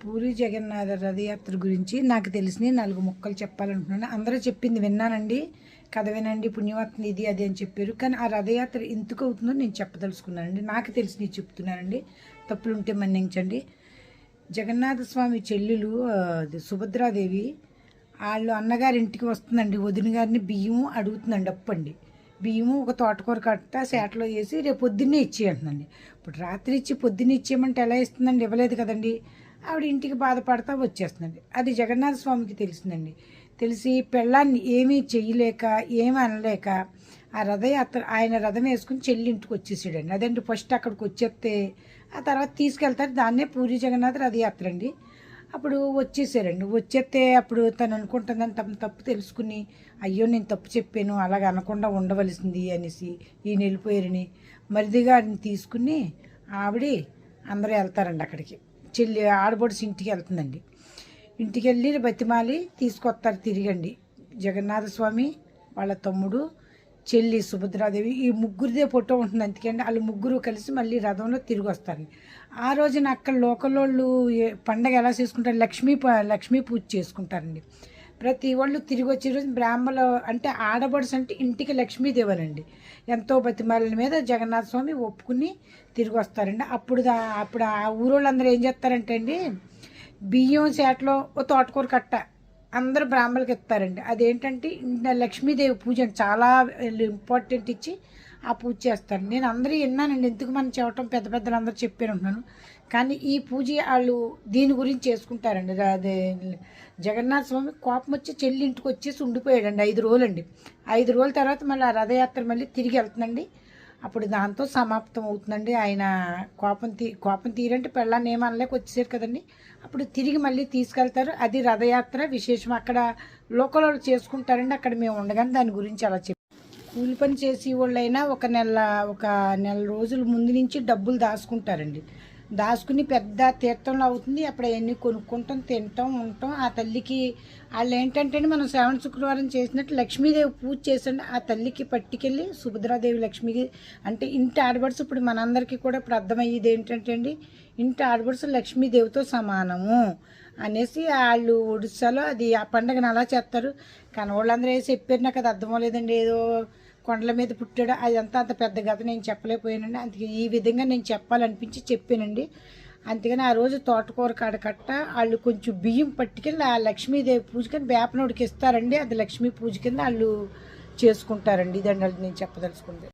పూరి జగన్నాథ రథయాత్ర గురించి నాకు తెలిసిన 4 ముక్కలు చెప్పాలనుకుంటున్నాను. అందరూ చెప్పింది విన్నానండి, కథ వినండి, పుణ్యవత్ని ఇది అది అని చెప్పారు. కానీ ఆ రథయాత్ర ఎందుకు అవుతుందో నేను చెప్పదలుచుకున్నానండి. నాకు తెలిసినవి చెప్తున్నానండి, తప్పులుంటే మన్నించండి. జగన్నాథ స్వామి చెల్లెలు సుభద్రాదేవి వాళ్ళు అన్నగారి ఇంటికి వస్తుందండి. వదిన గారిని బియ్యం అడుగుతుందండి, అప్పండి. బియ్యము ఒక తోటకూర కట్ట సేటలో వేసి రేపు పొద్దున్నే ఇచ్చేయంటుందండి. ఇప్పుడు రాత్రి ఇచ్చి పొద్దున్నే ఇచ్చేయమంటే ఎలా ఇస్తుందండి? ఇవ్వలేదు కదండి. ఆవిడ ఇంటికి బాధపడతా వచ్చేస్తుందండి. అది జగన్నాథ స్వామికి తెలిసిందండి. తెలిసి పెళ్ళాన్ని ఏమీ చెయ్యలేక ఏమీ అనలేక ఆ రథయాత్ర ఆయన రథం వేసుకుని చెల్లి ఇంటికి వచ్చేసాడండి. అదండి ఫస్ట్ అక్కడికి వచ్చేస్తే ఆ తర్వాత తీసుకెళ్తారు. దాన్నే పూరి జగన్నాథ రథయాత్ర అండి. అప్పుడు వచ్చేసారండి. వచ్చేస్తే అప్పుడు తను అనుకుంటుందని తప్పు తెలుసుకుని, అయ్యో నేను తప్పు చెప్పాను, అలాగ అనకుండా ఉండవలసింది అనేసి ఈయన వెళ్ళిపోయారని మరిది గారిని తీసుకుని ఆవిడ అందరూ వెళ్తారండి అక్కడికి. చెల్లి ఆడబొడిసి ఇంటికి వెళ్తుందండి. ఇంటికి వెళ్ళి బతిమాలి తీసుకొస్తారు తిరిగండి. జగన్నాథ స్వామి, వాళ్ళ తమ్ముడు, చెల్లి సుభద్రాదేవి, ఈ ముగ్గురిదే ఫోటో ఉంటుంది. అందుకండి వాళ్ళు ముగ్గురు కలిసి మళ్ళీ రథంలో తిరిగి వస్తారండి. ఆ రోజున అక్కడ లోకలోళ్ళు పండగ ఎలా చేసుకుంటారు? లక్ష్మీ పూజ చేసుకుంటారండి. ప్రతి వాళ్ళు తిరిగి వచ్చే రోజు బ్రాహ్మణులు అంటే ఆడబడుసు అంటే ఇంటికి లక్ష్మీదేవనండి. ఎంతో బతిమాల మీద జగన్నాథ స్వామి ఒప్పుకుని తిరిగి వస్తారండి. అప్పుడు ఆ ఊరోళ్ళందరూ ఏం చేస్తారంటే అండి, బియ్యం సేటలో ఓ తోటకూర కట్ట అందరూ బ్రాహ్మణులకి ఇస్తారండి. అదేంటంటే లక్ష్మీదేవి పూజ అండి, చాలా ఇంపార్టెంట్ ఇచ్చి ఆ పూజ చేస్తారు. నేను అందరూ విన్నానండి, ఎందుకు మనం చెప్పటం, పెద్ద పెద్దలు అందరూ చెప్పారు అంటున్నాను. కానీ ఈ పూజ వాళ్ళు దీని గురించి చేసుకుంటారండి. అదే జగన్నాథ స్వామి కోపం వచ్చి చెల్లి ఇంటికి వచ్చేసి ఉండిపోయాడండి 5 రోజులండి. 5 రోజుల తర్వాత మళ్ళీ ఆ రథయాత్ర మళ్ళీ తిరిగి వెళ్తుందండి. అప్పుడు దాంతో సమాప్తం అవుతుందండి. ఆయన కోపం తీరంటే పెళ్ళాన్ని ఏమనలేక వచ్చేసారు కదండి. అప్పుడు తిరిగి మళ్ళీ తీసుకెళ్తారు. అది రథయాత్ర విశేషం. అక్కడ లోకల్ వాళ్ళు చేసుకుంటారండి. అక్కడ మేము ఉండగానే దాని గురించి అలా చెప్పి, కూలి పని చేసే వాళ్ళైనా ఒక నెల రోజుల ముందు నుంచి డబ్బులు దాచుకుంటారండి. దాచుకుని పెద్ద తీర్థంలో అవుతుంది. అప్పుడు అవన్నీ కొనుక్కుంటాం, తింటాం, ఉంటాం. ఆ తల్లికి వాళ్ళు ఏంటంటే మనం శ్రావణ శుక్రవారం చేసినట్టు లక్ష్మీదేవి పూజ చేసండి. ఆ తల్లికి పట్టుకెళ్ళి సుభద్రాదేవి లక్ష్మికి అంటే ఇంటి ఆడబడుసు, ఇప్పుడు మనందరికీ కూడా ఇప్పుడు అర్థమయ్యేది ఏంటంటే అండి, ఇంటి ఆడబడుసు లక్ష్మీదేవితో సమానము అనేసి వాళ్ళు ఒడిస్సాలో అది ఆ పండుగను అలా చేస్తారు. కానీ వాళ్ళందరూ వేసి చెప్పారు, నాకు అది అర్థమవలేదండి. ఏదో కొండల మీద పుట్టాడు, అదంతా అంత పెద్ద కథ నేను చెప్పలేకపోయానండి. అందుకే ఈ విధంగా నేను చెప్పాలనిపించి చెప్పానండి. అందుకని ఆ రోజు తోటకూర కట్ట వాళ్ళు కొంచెం బియ్యం పట్టుకెళ్ళి ఆ లక్ష్మీదేవి పూజ కింద వేపనోడికి ఇస్తారండి. అది లక్ష్మీ పూజ కింద వాళ్ళు చేసుకుంటారండి. ఇదండి నేను చెప్పదలుచుకుంది.